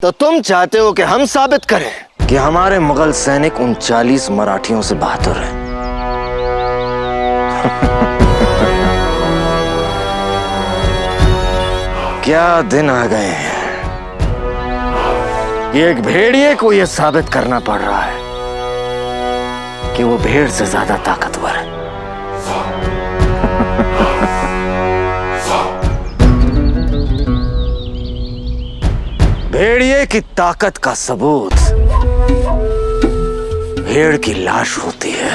तो तुम चाहते हो कि हम साबित करें कि हमारे मुगल सैनिक उन 40 मराठियों से बहादुर हैं। क्या दिन आ गए हैं कि एक भेड़िए को यह साबित करना पड़ रहा है कि वो भेड़ से ज्यादा ताकतवर है। भेड़िए की ताकत का सबूत भेड़ की लाश होती है।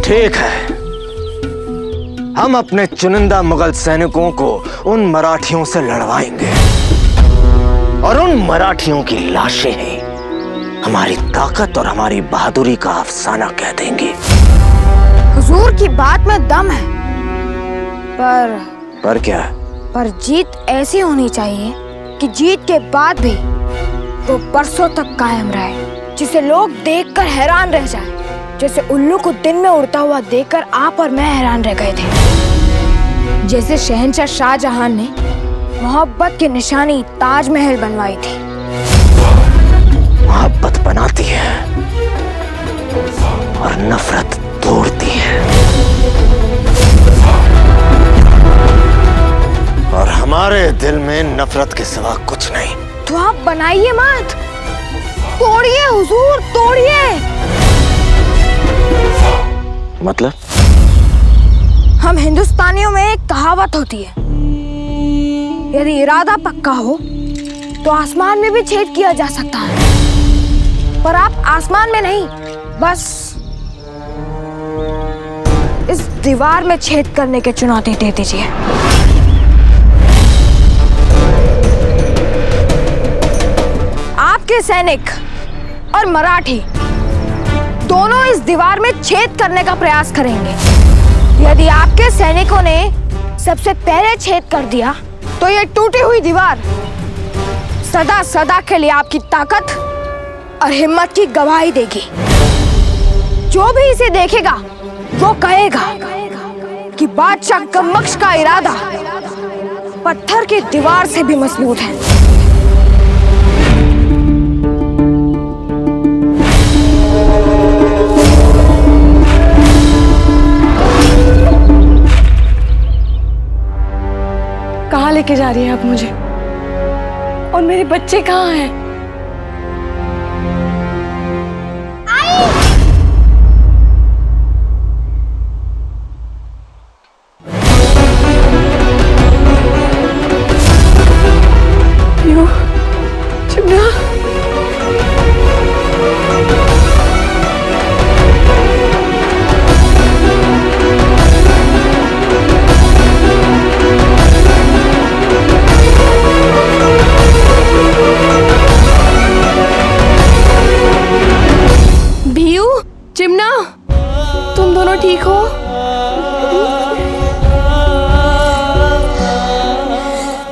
ठीक है, हम अपने चुनिंदा मुगल सैनिकों को उन मराठियों से लड़वाएंगे और उन मराठियों की लाशें ही हमारी ताकत और हमारी बहादुरी का अफसाना कह देंगी। हुजूर की बात में दम है, पर क्या? पर जीत ऐसी होनी चाहिए कि जीत के बाद भी वो बरसों तक कायम रहे, जिसे लोग देखकर हैरान रह जाएं। जैसे उल्लू को दिन में उड़ता हुआ देखकर आप और मैं हैरान रह गए थे। जैसे शहंशाह शाहजहां ने मोहब्बत की निशानी ताजमहल बनवाई थी। मोहब्बत बनाती है और नफरत तोड़ती है, और हमारे दिल में नफरत के सिवा कुछ नहीं। तो आप बनाइए मत, तोड़िए हुजूर, तोड़िए। मतलब? हम हिंदुस्तानियों में एक कहावत होती है, यदि इरादा पक्का हो तो आसमान में भी छेद किया जा सकता है। पर आप आसमान में नहीं, बस इस दीवार में छेद करने की चुनौती दे दीजिए। आपके सैनिक और मराठी दोनों इस दीवार में छेद करने का प्रयास करेंगे। यदि आपके सैनिकों ने सबसे पहले छेद कर दिया तो ये टूटी हुई दीवार सदा सदा के लिए आपकी ताकत और हिम्मत की गवाही देगी। जो भी इसे देखेगा वो कहेगा कि बादशाह कमबख्श का इरादा पत्थर की दीवार से भी मजबूत है। कहाँ लेके जा रही है आप मुझे? और मेरे बच्चे कहाँ हैं? क्यों? चिमना? चिमना, तुम दोनों ठीक हो?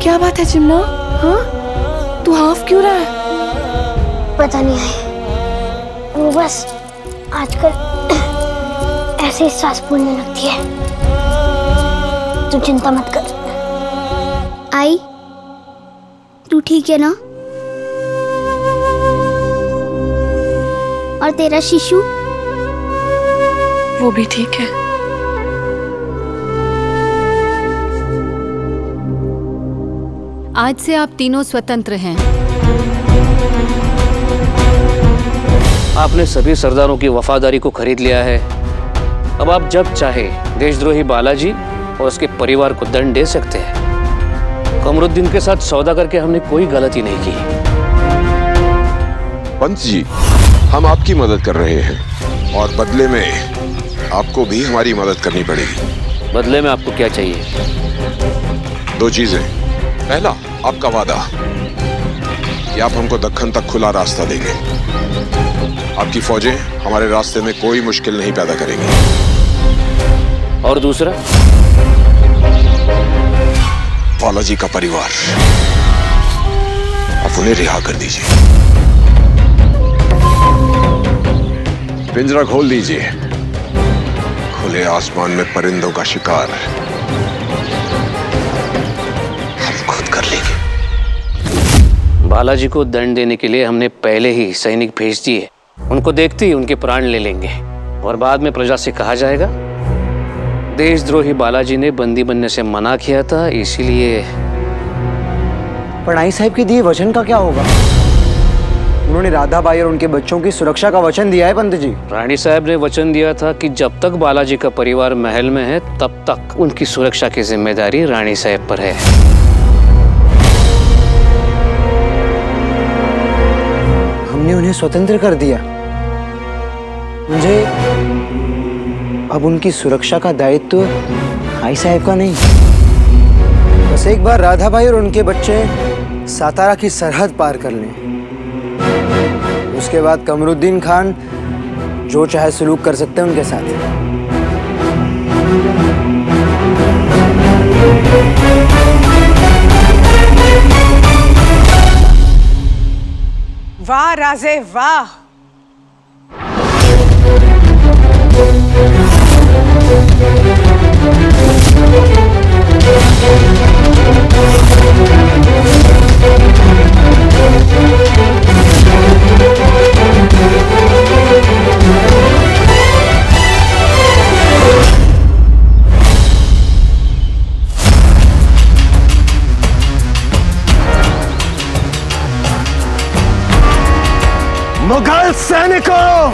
क्या बात है चिमना? हाँ, तू हाफ क्यों रहा है? पता नहीं है, वो बस आजकल ऐसे ही सांस फूलने लगती है। तू चिंता मत कर। आई, तू ठीक है ना? और तेरा शिशु? वो भी ठीक है। आज से आप तीनों स्वतंत्र हैं। आपने सभी सरदारों की वफादारी को खरीद लिया है। अब आप जब चाहे देशद्रोही बालाजी और उसके परिवार को दंड दे सकते हैं। कमरुद्दीन के साथ सौदा करके हमने कोई गलती नहीं की। पंत जी, हम आपकी मदद कर रहे हैं और बदले में आपको भी हमारी मदद करनी पड़ेगी। बदले में आपको क्या चाहिए? 2 चीजें। पहला, आपका वादा कि आप हमको दक्खन तक खुला रास्ता देंगे। आपकी फौजें हमारे रास्ते में कोई मुश्किल नहीं पैदा करेंगी। और दूसरा? बालाजी का परिवार, आप उन्हें रिहा कर दीजिए। पिंजरा खोल दीजिए। खुले आसमान में परिंदों का शिकार बालाजी को दंड देने के लिए हमने पहले ही सैनिक भेज दिए। उनको देखते ही उनके प्राण ले लेंगे और बाद में प्रजा से कहा जाएगा देशद्रोही बालाजी ने बंदी बनने से मना किया था, इसीलिए। पढ़ाई साहब के दिए वचन का क्या होगा? उन्होंने राधाबाई और उनके बच्चों की सुरक्षा का वचन दिया है पंत जी। रानी साहब ने वचन दिया था कि जब तक बालाजी का परिवार महल में है तब तक उनकी सुरक्षा की जिम्मेदारी रानी साहब पर है। हमने उन्हें स्वतंत्र कर दिया, मुझे अब उनकी सुरक्षा का दायित्व आई साहब का नहीं। बस एक बार राधाबाई और उनके बच्चे सातारा की सरहद पार कर लें, उसके बाद कमरुद्दीन खान जो चाहे सलूक कर सकते हैं उनके साथ। वाह राजे वाह। मुगल सैनिकों,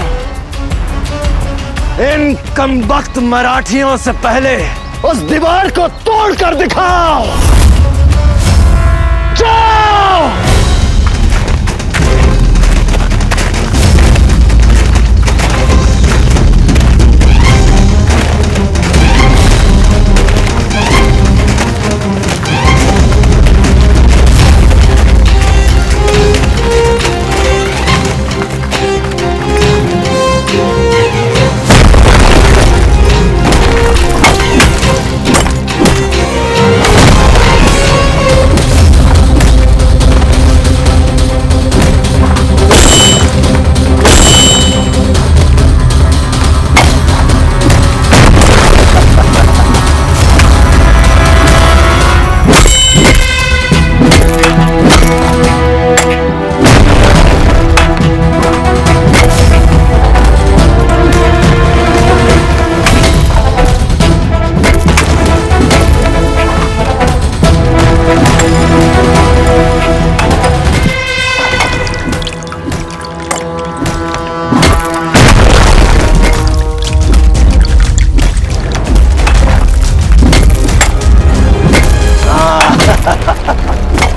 इन कमबख्त मराठियों से पहले उस दीवार को तोड़कर दिखाओ। जाओ!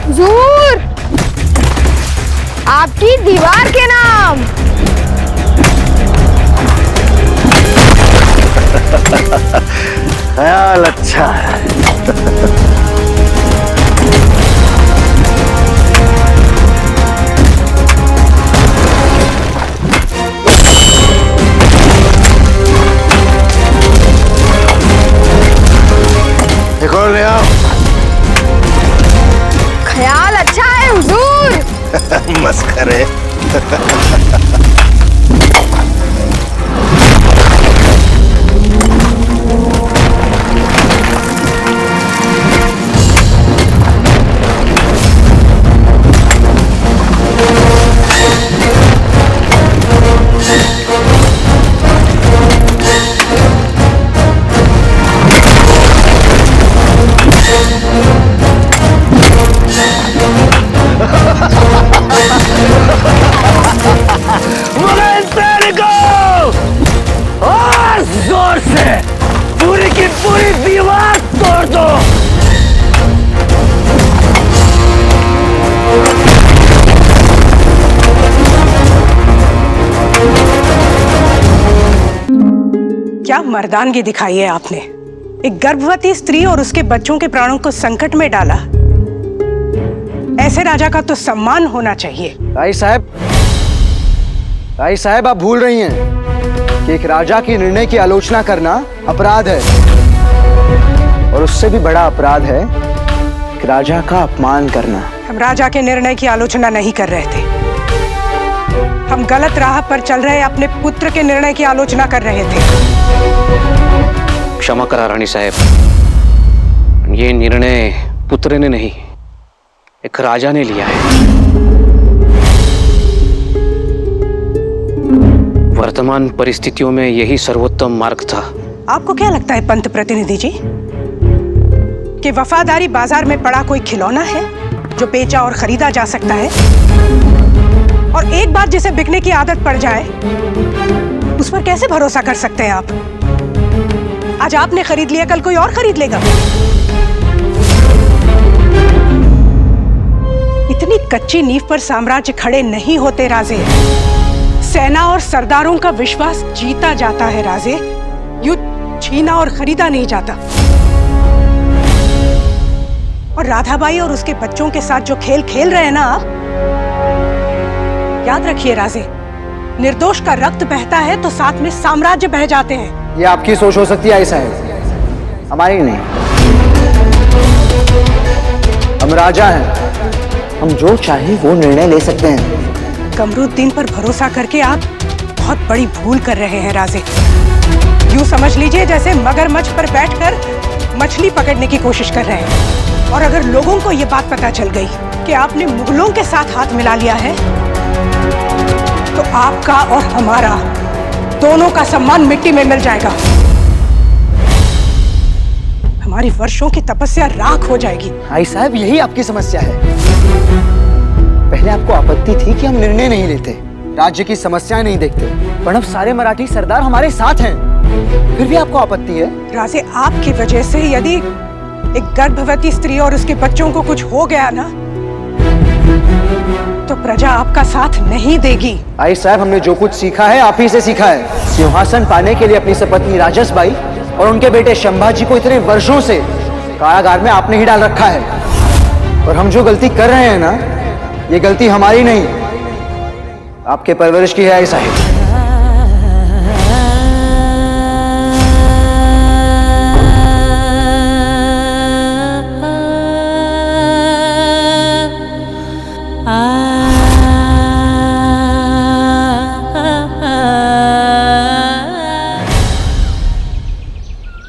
हुजूर, आपकी दीवार के नाम। ख्याल अच्छा है। एक और ले आओ। ख्याल अच्छा है हुजूर। मस्खरे। मुगल सैनिकों, और जोर से पूरी की पूरी दीवार तोड़ दो। क्या मर्दानगी दिखाई है आपने। एक गर्भवती स्त्री और उसके बच्चों के प्राणों को संकट में डाला। ऐसे राजा का तो सम्मान होना चाहिए। राय साहब आप भूल रही हैं कि एक राजा की निर्णय की आलोचना करना अपराध है, और उससे भी बड़ा अपराध है एक राजा का अपमान करना। हम राजा के निर्णय की आलोचना नहीं कर रहे थे। हम गलत राह पर चल रहे अपने पुत्र के निर्णय की आलोचना कर रहे थे। क्षमा करा रानी साहब, ये निर्णय पुत्र ने नहीं एक राजा ने लिया है। वर्तमान परिस्थितियों में यही सर्वोत्तम मार्ग था। आपको क्या लगता है पंत प्रतिनिधि जी कि वफादारी बाजार में पड़ा कोई खिलौना है जो बेचा और खरीदा जा सकता है? और एक बार जिसे बिकने की आदत पड़ जाए उस पर कैसे भरोसा कर सकते हैं आप? आज आपने खरीद लिया, कल कोई और खरीद लेगा। इतनी कच्ची नींव पर साम्राज्य खड़े नहीं होते राजे। सेना और सरदारों का विश्वास जीता जाता है राजे, युद्ध छीना और खरीदा नहीं जाता। और राधाबाई और उसके बच्चों के साथ जो खेल खेल रहे हैं ना आप, याद रखिए राजे, निर्दोष का रक्त बहता है तो साथ में साम्राज्य बह जाते हैं। ये आपकी सोच हो सकती है आई साहब, हमारी नहीं। हम राजा हैं, हम जो चाहे वो निर्णय ले सकते हैं। कमरुद्दीन पर भरोसा करके आप बहुत बड़ी भूल कर रहे हैं राजे। यूं समझ लीजिए जैसे मगरमच्छ पर बैठकर मछली पकड़ने की कोशिश कर रहे हैं। और अगर लोगों को ये बात पता चल गई कि आपने मुगलों के साथ हाथ मिला लिया है तो आपका और हमारा दोनों का सम्मान मिट्टी में मिल जाएगा। हमारी वर्षों की तपस्या राख हो जाएगी। आई साहब, यही आपकी समस्या है। पहले आपको आपत्ति थी कि हम निर्णय नहीं लेते, राज्य की समस्याएं नहीं देखते, पर अब सारे मराठी सरदार हमारे साथ हैं, फिर भी आपको आपत्ति है। राजे, आपकी वजह से यदि एक गर्भवती स्त्री और उसके बच्चों को कुछ हो गया ना तो प्रजा आपका साथ नहीं देगी। आई साहब, हमने जो कुछ सीखा है आप ही से सीखा है। सिंहासन पाने के लिए अपनी सपत्नी राजसबाई और उनके बेटे शंभाजी को इतने वर्षों से कारागार में आपने ही डाल रखा है। और हम जो गलती कर रहे हैं ना, ये गलती हमारी नहीं, आपके परवरिश की है आई साहब।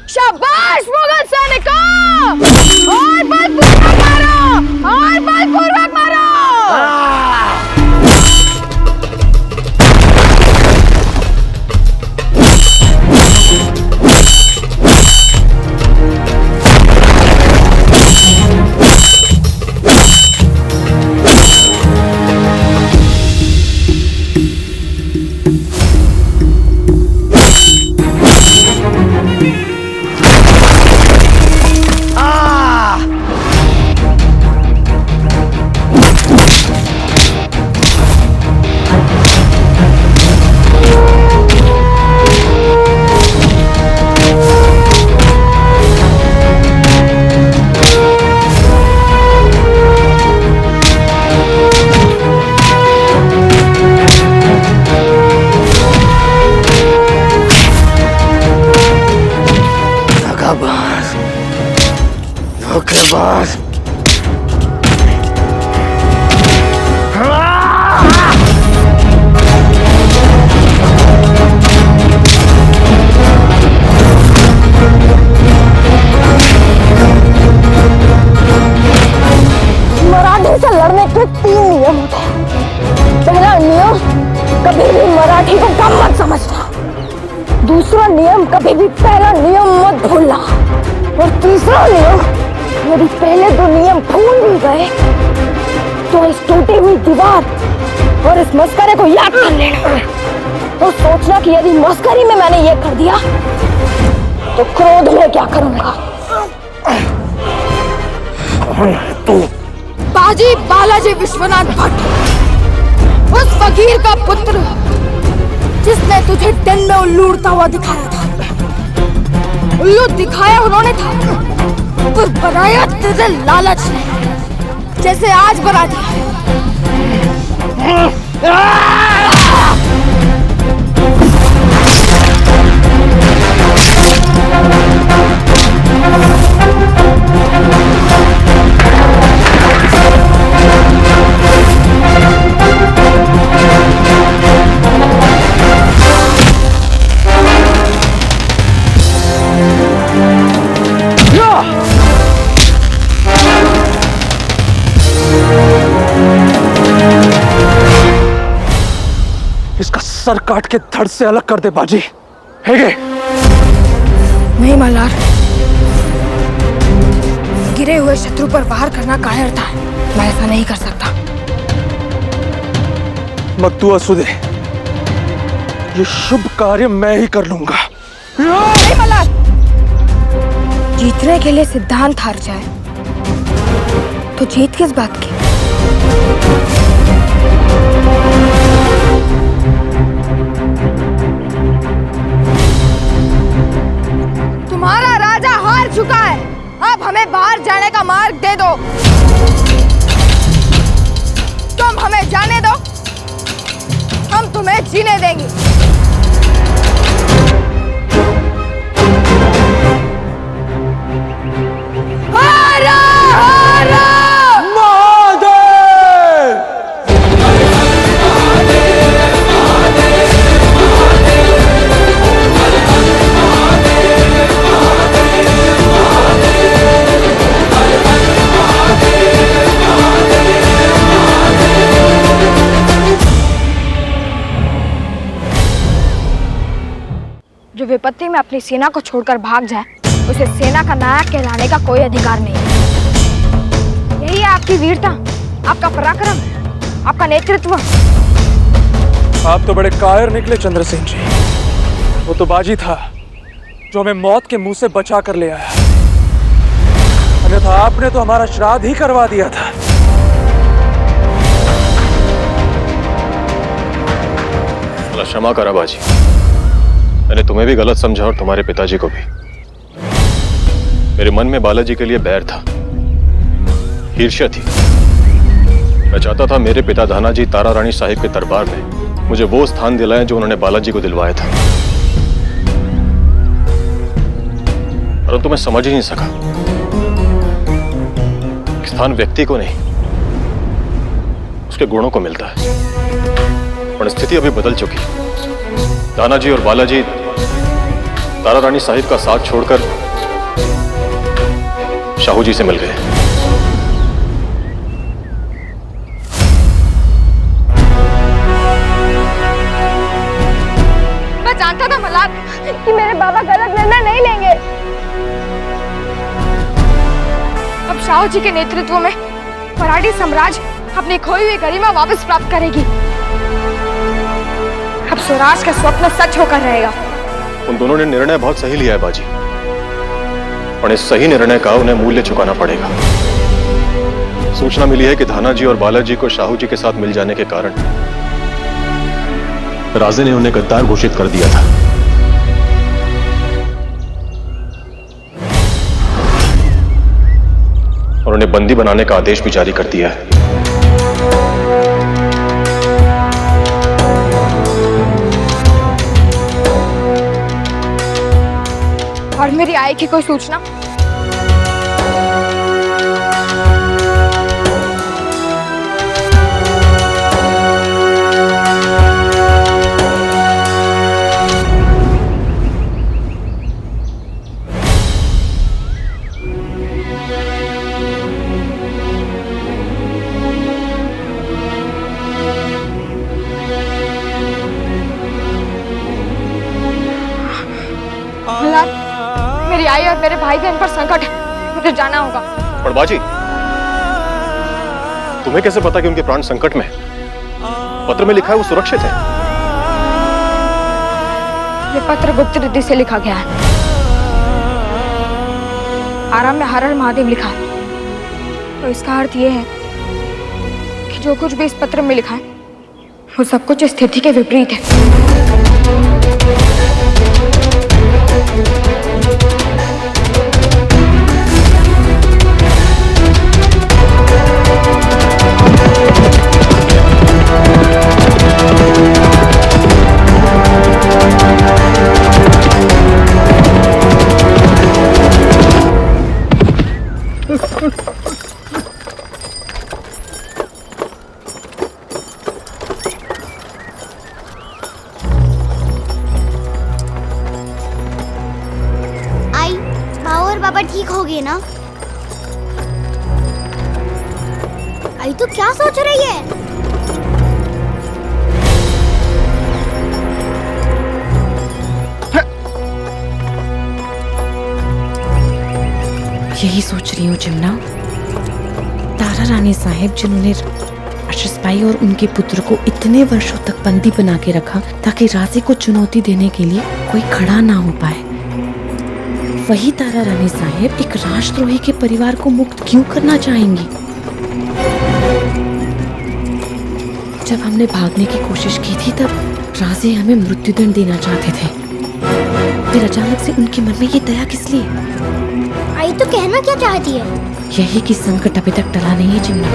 शाबाश मुगल सैनिकों! और बलपूर्वक मारो! और बलपूर्वक मारो! धोखेबाज! मराठी से लड़ने के 3 नियम होते हैं। पहला नियम, कभी भी मराठी को कम मत समझना। दूसरा नियम, कभी भी पहला नियम मत भूलना। और तीसरा नियम, यदि पहले 2 नियम भूल भी गए तो इस टूटी हुई दीवार और इस मस्करे को याद कर लेना और सोचना कि यदि मस्करी में मैंने ये कर दिया तो क्रोध में क्या करूंगा। तू बाजी बालाजी विश्वनाथ भट्ट, उस फकीर का पुत्र जिसने तुझे दिन में उल्लू उड़ता हुआ दिखाया था। उल्लू दिखाया उन्होंने था, पर बनाया तेरे लालच ने, जैसे आज बना दिया। सर काट के धड़ से अलग कर दे बाजी। हेगे नहीं मल्हार, गिरे हुए शत्रु पर वार करना कायरता है, मैं ऐसा नहीं कर सकता। मत तू आंसू दे, ये शुभ कार्य मैं ही कर लूंगा। नहीं मल्हार, जीतने के लिए सिद्धांत हार जाए तो जीत किस बात की? तुम्हारा राजा हार चुका है, अब हमें बाहर जाने का मार्ग दे दो। तुम हमें जाने दो, हम तुम्हें जीने देंगे। हारा हारा जो विपत्ति में अपनी सेना को छोड़कर भाग जाए, उसे सेना का नायक कहलाने का कोई अधिकार नहीं है। यही है आपकी वीरता, आपका पराक्रम, आपका नेतृत्व। आप तो बड़े कायर निकले चंद्रसेन जी। वो तो बाजी था जो हमें मौत के मुंह से बचा कर ले आया, अन्यथा आपने तो हमारा श्राद्ध ही करवा दिया था। क्षमा करा बाजी, मैंने तुम्हें भी गलत समझा और तुम्हारे पिताजी को भी। मेरे मन में बालाजी के लिए बैर था, ईर्ष्या थी। मैं चाहता था मेरे पिता धानाजी तारा रानी साहिब के दरबार में मुझे वो स्थान दिलाएं जो उन्होंने बालाजी को दिलवाया था, परंतु मैं समझ ही नहीं सका। स्थान व्यक्ति को नहीं, उसके गुणों को मिलता है। पर स्थिति अभी बदल चुकी। दानाजी और बालाजी तारा रानी साहिब का साथ छोड़कर शाहू जी से मिल गए। मैं जानता था मल्हार कि मेरे बाबा गलत निर्णय नहीं लेंगे। अब शाहू जी के नेतृत्व में मराठी साम्राज्य अपनी खोई हुई गरिमा वापस प्राप्त करेगी। अब स्वराज का स्वप्न सच होकर रहेगा। उन दोनों ने निर्णय बहुत सही लिया है बाजी, और इस सही निर्णय का उन्हें मूल्य चुकाना पड़ेगा। सूचना मिली है कि धानाजी और बालाजी को शाहू जी के साथ मिल जाने के कारण राजे ने उन्हें गद्दार घोषित कर दिया था। और उन्हें बंदी बनाने का आदेश भी जारी कर दिया है। और मेरी आय की कोई सूचना? मेरी आई और मेरे भाई बहन पर संकट है, मुझे जाना होगा। पर बाजी, तुम्हें कैसे पता कि उनके प्राण संकट में? पत्र में लिखा है वो सुरक्षित है। ये पत्र गुप्त रीति से लिखा गया है। आराम में हर हर महादेव लिखा है, तो इसका अर्थ ये है कि जो कुछ भी इस पत्र में लिखा है वो सब कुछ स्थिति के विपरीत है। बाबा ठीक हो गए ना? आई तो क्या सोच रही है? यही सोच रही हूँ चिमना। तारा रानी साहब जिन्होंने राक्षस भाई और उनके पुत्र को इतने वर्षों तक बंदी बना के रखा ताकि राजे को चुनौती देने के लिए कोई खड़ा ना हो पाए, वही तारा रानी साहब एक राजद्रोही के परिवार को मुक्त क्यों करना चाहेंगी? जब हमने भागने की कोशिश की थी तब राजे हमें मृत्युदंड देना चाहते थे, फिर अचानक से उनके मन में ये दया किस लिए? आई तो कहना क्या चाहती है? यही कि संकट अभी तक टला नहीं है चिमना।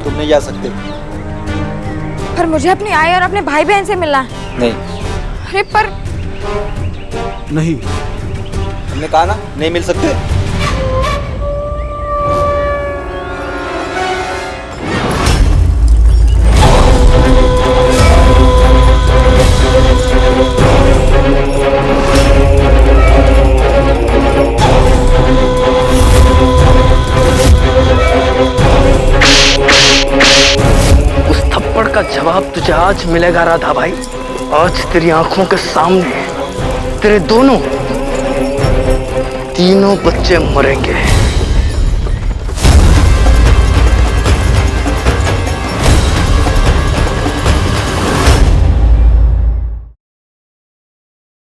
तुम नहीं जा सकते। पर मुझे अपनी आई और अपने भाई बहन से मिलना है। नहीं। अरे पर नहीं, हमने कहा ना नहीं मिल सकते। उस थप्पड़ का जवाब तुझे आज मिलेगा राधा भाई। आज तेरी आंखों के सामने तेरे तीनों बच्चे मरेंगे।